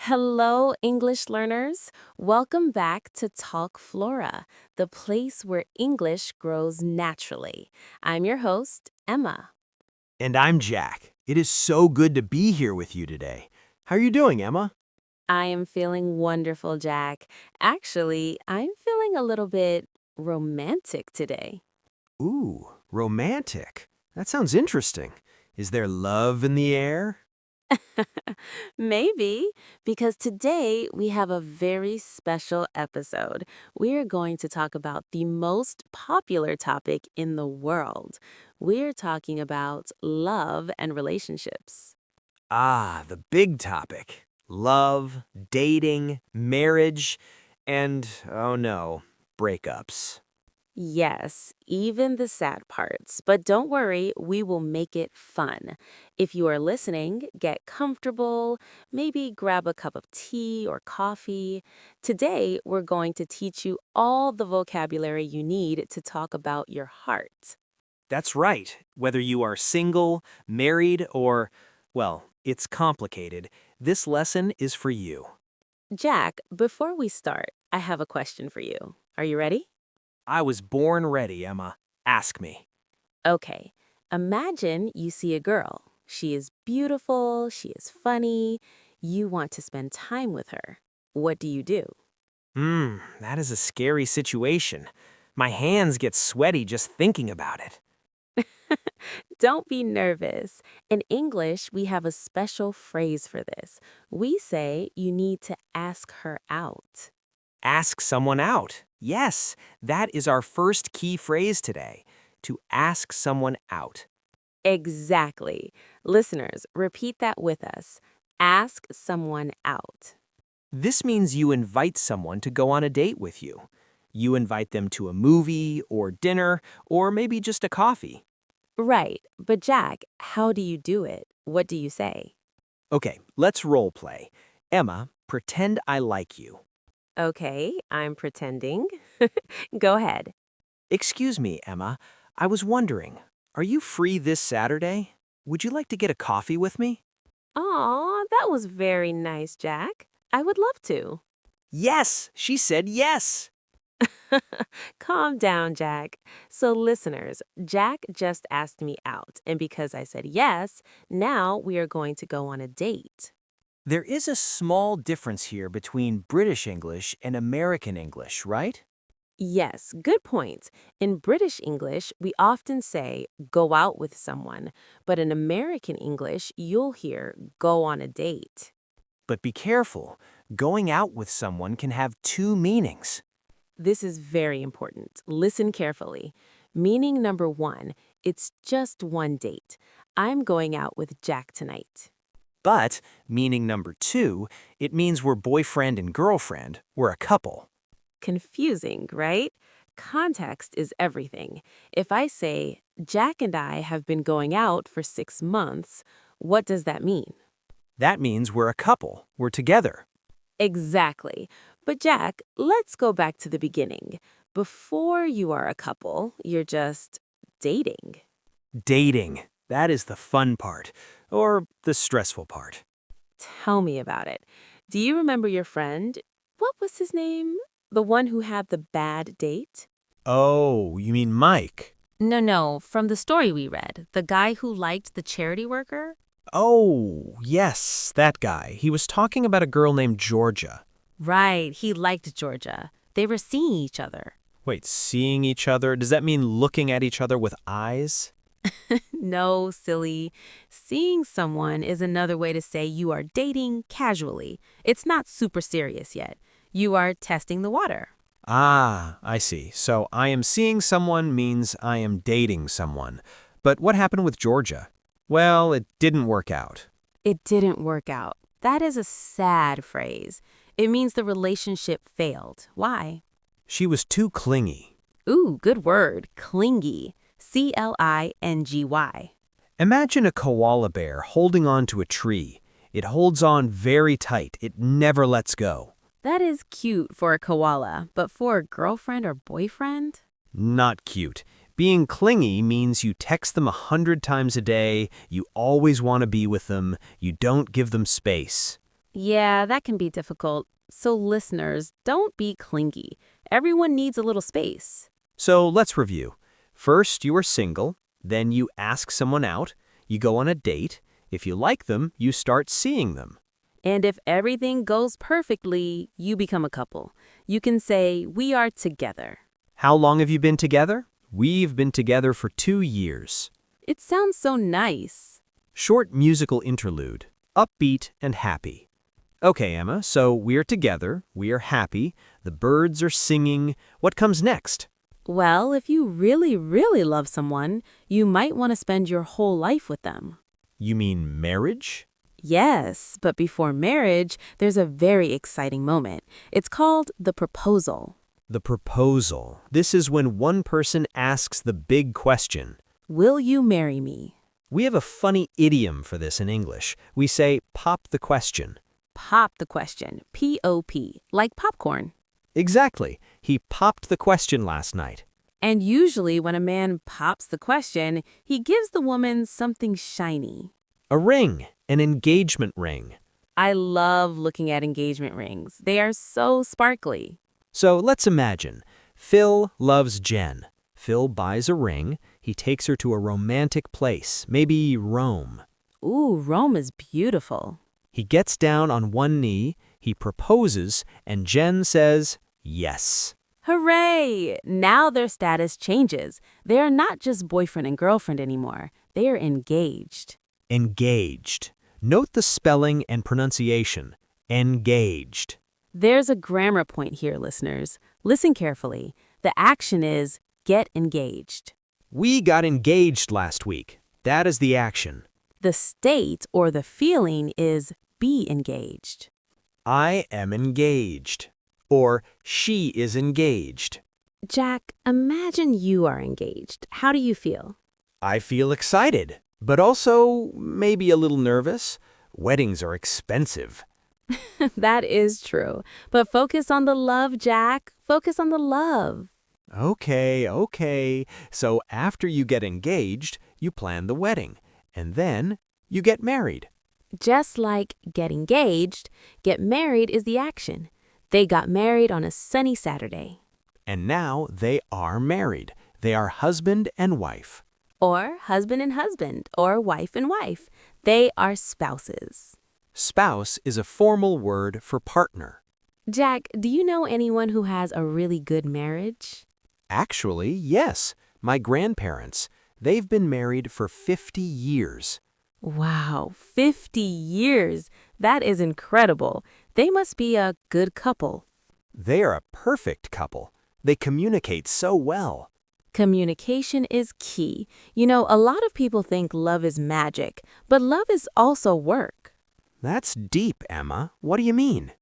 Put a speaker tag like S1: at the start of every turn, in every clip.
S1: Hello, English learners. Welcome back to Talk Flora, the place where English grows naturally. I'm your host, Emma.
S2: And I'm Jack. It is so good to be here with you today. How are you doing, Emma?
S1: I am feeling wonderful, Jack. Actually, I'm feeling a little bit romantic today.
S2: Ooh, romantic. That sounds interesting. Is there love in the air?
S1: Maybe, because today we have a very special episode. We're going to talk about the most popular topic in the world. We're talking about love and relationships.
S2: Ah, the big topic. Love, dating, marriage, and, oh no, breakups.
S1: Yes, even the sad parts. But don't worry, we will make it fun. If you are listening, get comfortable, maybe grab a cup of tea or coffee. Today, we're going to teach you all the vocabulary you need to talk about your heart.
S2: That's right. Whether you are single, married, or, well, it's complicated, this lesson is for you.
S1: Jack, before we start, I have a question for you. Are you ready?
S2: I was born ready, Emma. Ask me.
S1: Okay, imagine you see a girl. She is beautiful, she is funny, you want to spend time with her. What do you do?
S2: That is a scary situation. My hands get sweaty just thinking about it.
S1: Don't be nervous. In English, we have a special phrase for this. We say you need to ask her out.
S2: Ask someone out. Yes, that is our first key phrase today. To ask someone out.
S1: Exactly. Listeners, repeat that with us. Ask someone out.
S2: This means you invite someone to go on a date with you. You invite them to a movie or dinner or maybe just a coffee.
S1: Right, but Jack, how do you do it? What do you say?
S2: Okay, let's role play. Emma, pretend I like you.
S1: Okay, I'm pretending. Go ahead.
S2: Excuse me, Emma. I was wondering, are you free this Saturday? Would you like to get a coffee with me?
S1: Aw, that was very nice, Jack. I would love to.
S2: Yes, she said yes.
S1: Calm down, Jack. So, listeners, Jack just asked me out, and because I said yes, now we are going to go on a date.
S2: There is a small difference here between British English and American English, right?
S1: Yes, good point. In British English, we often say go out with someone, but in American English, you'll hear go on a date.
S2: But be careful. Going out with someone can have two meanings.
S1: This is very important. Listen carefully. Meaning number one, it's just one date. I'm going out with Jack tonight.
S2: But, meaning number two, it means we're boyfriend and girlfriend, we're a couple.
S1: Confusing, right? Context is everything. If I say, Jack and I have been going out for 6 months, what does that mean?
S2: That means we're a couple, we're together.
S1: Exactly. But Jack, let's go back to the beginning. Before you are a couple, you're just dating.
S2: Dating, that is the fun part, or the stressful part.
S1: Tell me about it. Do you remember your friend? What was his name? The one who had the bad date?
S2: Oh, you mean Mike?
S1: No, from the story we read, the guy who liked the charity worker?
S2: Oh, yes, that guy. He was talking about a girl named Georgia.
S1: Right, he liked Georgia. They were seeing each other.
S2: Wait, seeing each other? Does that mean looking at each other with eyes?
S1: No, silly. Seeing someone is another way to say you are dating casually. It's not super serious yet. You are testing the water.
S2: Ah, I see. So I am seeing someone means I am dating someone. But what happened with Georgia? Well, it didn't work out.
S1: It didn't work out. That is a sad phrase. It means the relationship failed. Why?
S2: She was too clingy.
S1: Ooh, good word. Clingy. Clingy.
S2: Imagine a koala bear holding on to a tree. It holds on very tight. It never lets go.
S1: That is cute for a koala, but for a girlfriend or boyfriend?
S2: Not cute. Being clingy means you text them 100 times a day, you always want to be with them, you don't give them space.
S1: Yeah, that can be difficult. So, listeners, don't be clingy. Everyone needs a little space.
S2: So let's review. First, you are single, then you ask someone out, you go on a date. If you like them, you start seeing them.
S1: And if everything goes perfectly, you become a couple. You can say, "We are together."
S2: How long have you been together? We've been together for 2 years.
S1: It sounds so nice.
S2: Short musical interlude, upbeat and happy. Okay, Emma, so we're together, we are happy, the birds are singing. What comes next?
S1: Well, if you really, really love someone, you might want to spend your whole life with them.
S2: You mean marriage?
S1: Yes, but before marriage, there's a very exciting moment. It's called the proposal.
S2: The proposal. This is when one person asks the big question.
S1: Will you marry me?
S2: We have a funny idiom for this in English. We say, pop the question.
S1: Pop the question. P-O-P, like popcorn.
S2: Exactly. He popped the question last night.
S1: And usually when a man pops the question, he gives the woman something shiny.
S2: A ring, an engagement ring.
S1: I love looking at engagement rings. They are so sparkly.
S2: So let's imagine. Phil loves Jen. Phil buys a ring. He takes her to a romantic place, maybe Rome.
S1: Ooh, Rome is beautiful.
S2: He gets down on one knee, he proposes, and Jen says, yes.
S1: Hooray! Now their status changes. They are not just boyfriend and girlfriend anymore. They are engaged.
S2: Engaged. Note the spelling and pronunciation. Engaged.
S1: There's a grammar point here, listeners. Listen carefully. The action is get engaged.
S2: We got engaged last week. That is the action.
S1: The state or the feeling is be engaged.
S2: I am engaged. Or she is engaged.
S1: Jack, imagine you are engaged. How do you feel?
S2: I feel excited, but also maybe a little nervous. Weddings are expensive.
S1: That is true. But focus on the love, Jack. Focus on the love.
S2: Okay. So after you get engaged, you plan the wedding. And then you get married.
S1: Just like get engaged, get married is the action. They got married on a sunny Saturday.
S2: And now they are married. They are husband and wife.
S1: Or husband, or wife and wife. They are spouses.
S2: Spouse is a formal word for partner.
S1: Jack, do you know anyone who has a really good marriage?
S2: Actually, yes. My grandparents. They've been married for 50 years.
S1: Wow, 50 years. That is incredible. They must be a good couple.
S2: They are a perfect couple. They communicate so well.
S1: Communication is key. You know, a lot of people think love is magic, but love is also work.
S2: That's deep, Emma. What do you mean?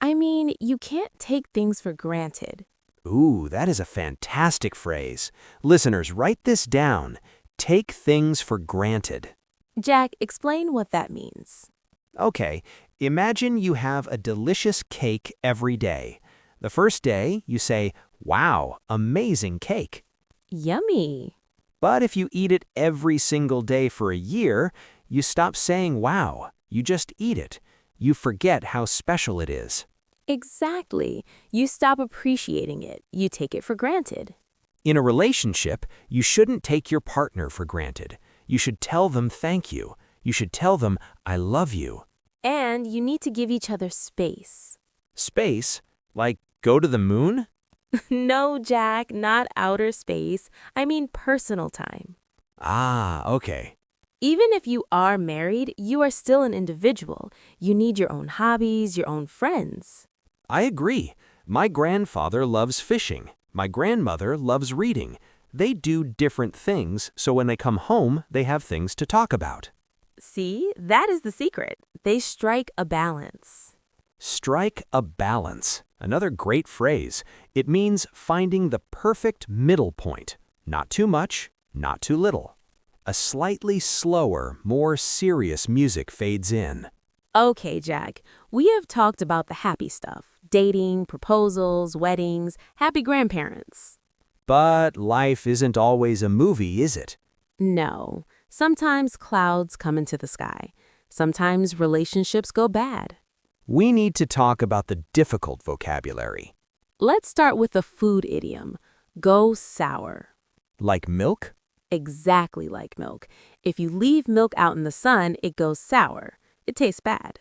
S1: I mean, you can't take things for granted.
S2: Ooh, that is a fantastic phrase. Listeners, write this down. Take things for granted.
S1: Jack, explain what that means.
S2: Okay, imagine you have a delicious cake every day. The first day, you say, wow, amazing cake.
S1: Yummy.
S2: But if you eat it every single day for a year, you stop saying wow. You just eat it. You forget how special it is.
S1: Exactly. You stop appreciating it. You take it for granted.
S2: In a relationship, you shouldn't take your partner for granted. You should tell them thank you. You should tell them, I love you.
S1: And you need to give each other space.
S2: Space? Like go to the moon?
S1: No, Jack, not outer space. I mean personal time.
S2: Ah, okay.
S1: Even if you are married, you are still an individual. You need your own hobbies, your own friends.
S2: I agree. My grandfather loves fishing. My grandmother loves reading. They do different things, so when they come home, they have things to talk about.
S1: See, that is the secret. They strike a balance.
S2: Strike a balance. Another great phrase. It means finding the perfect middle point. Not too much, not too little. A slightly slower, more serious music fades in.
S1: Okay, Jack, we have talked about the happy stuff. Dating, proposals, weddings, happy grandparents.
S2: But life isn't always a movie, is it?
S1: No, sometimes clouds come into the sky. Sometimes relationships go bad.
S2: we need to talk about the difficult vocabulary.
S1: Let's start with the food idiom. Go sour.
S2: Like milk?
S1: Exactly like milk. If you leave milk out in the sun, it goes sour. It tastes bad.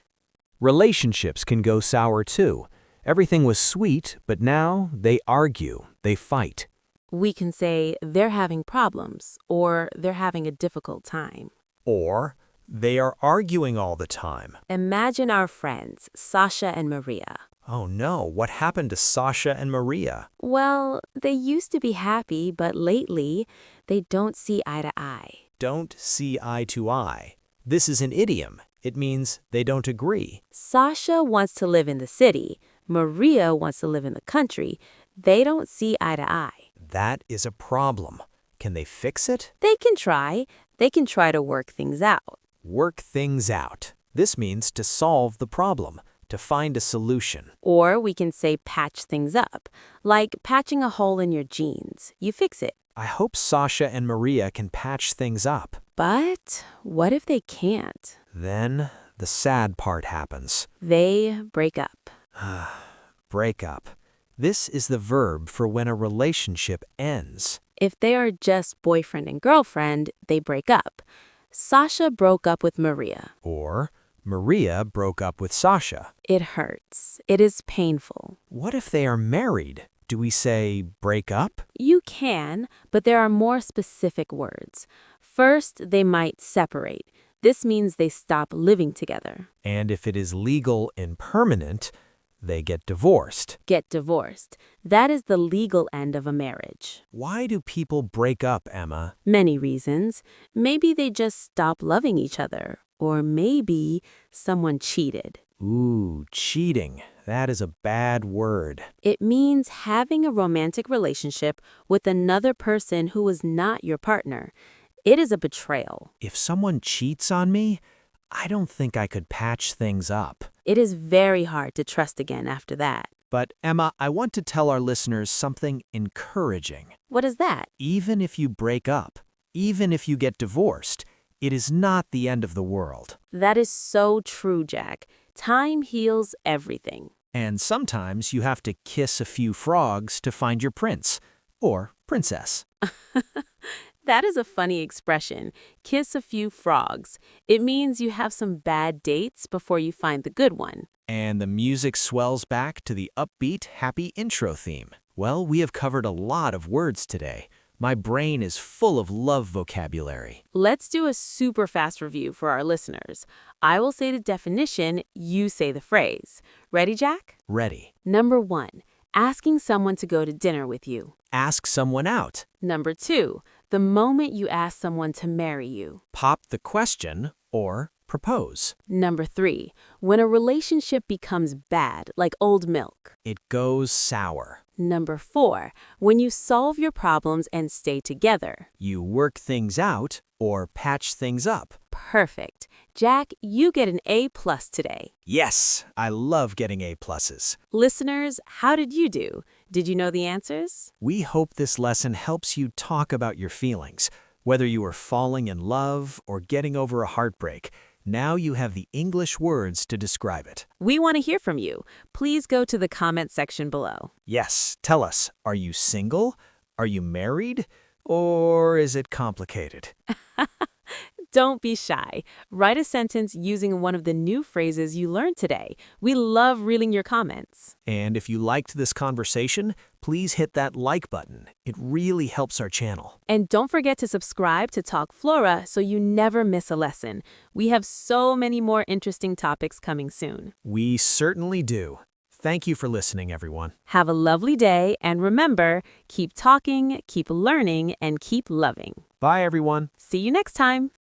S2: Relationships can go sour too. Everything was sweet, but now they argue, they fight.
S1: We can say they're having problems or they're having a difficult time.
S2: Or, they are arguing all the time.
S1: Imagine our friends, Sasha and Maria.
S2: Oh no, what happened to Sasha and Maria?
S1: Well, they used to be happy, but lately, they don't see eye to eye.
S2: Don't see eye to eye. This is an idiom. It means they don't agree.
S1: Sasha wants to live in the city. Maria wants to live in the country. They don't see eye to eye.
S2: That is a problem. Can they fix it?
S1: They can try. They can try to work things out.
S2: Work things out. This means to solve the problem, to find a solution.
S1: Or we can say patch things up, like patching a hole in your jeans. You fix it.
S2: I hope Sasha and Maria can patch things up.
S1: But what if they can't?
S2: Then the sad part happens.
S1: They break up.
S2: Break up. This is the verb for when a relationship ends.
S1: If they are just boyfriend and girlfriend, they break up. Sasha broke up with Maria.
S2: Or Maria broke up with Sasha.
S1: It hurts. It is painful.
S2: What if they are married? Do we say break up?
S1: You can, but there are more specific words. First, they might separate. This means they stop living together.
S2: And if it is legal and permanent, they get divorced.
S1: Get divorced. That is the legal end of a marriage.
S2: Why do people break up, Emma?
S1: Many reasons. Maybe they just stop loving each other. Or maybe someone cheated.
S2: Ooh, cheating. That is a bad word.
S1: It means having a romantic relationship with another person who is not your partner. It is a betrayal.
S2: If someone cheats on me, I don't think I could patch things up.
S1: It is very hard to trust again after that.
S2: But Emma, I want to tell our listeners something encouraging.
S1: What is that?
S2: Even if you break up, even if you get divorced, it is not the end of the world.
S1: That is so true, Jack. Time heals everything.
S2: And sometimes you have to kiss a few frogs to find your prince or princess.
S1: That is a funny expression. Kiss a few frogs. It means you have some bad dates before you find the good one.
S2: And the music swells back to the upbeat, happy intro theme. Well, we have covered a lot of words today. My brain is full of love vocabulary.
S1: Let's do a super fast review for our listeners. I will say the definition, you say the phrase. Ready, Jack?
S2: Ready.
S1: Number 1, asking someone to go to dinner with you.
S2: Ask someone out.
S1: Number 2, the moment you ask someone to marry you.
S2: Pop the question or propose.
S1: Number 3, when a relationship becomes bad, like old milk.
S2: It goes sour.
S1: Number 4, when you solve your problems and stay together.
S2: You work things out or patch things up.
S1: Perfect. Jack, you get an A+ today.
S2: Yes, I love getting A pluses.
S1: Listeners, how did you do? Did you know the answers?
S2: We hope this lesson helps you talk about your feelings. Whether you are falling in love or getting over a heartbreak, now you have the English words to describe it.
S1: We want to hear from you. Please go to the comment section below.
S2: Yes, tell us, are you single? Are you married? Or is it complicated?
S1: Don't be shy. Write a sentence using one of the new phrases you learned today. We love reading your comments.
S2: And if you liked this conversation, please hit that like button. It really helps our channel.
S1: And don't forget to subscribe to Talk Flora so you never miss a lesson. We have so many more interesting topics coming soon.
S2: We certainly do. Thank you for listening, everyone.
S1: Have a lovely day, and remember, keep talking, keep learning, and keep loving.
S2: Bye, everyone.
S1: See you next time.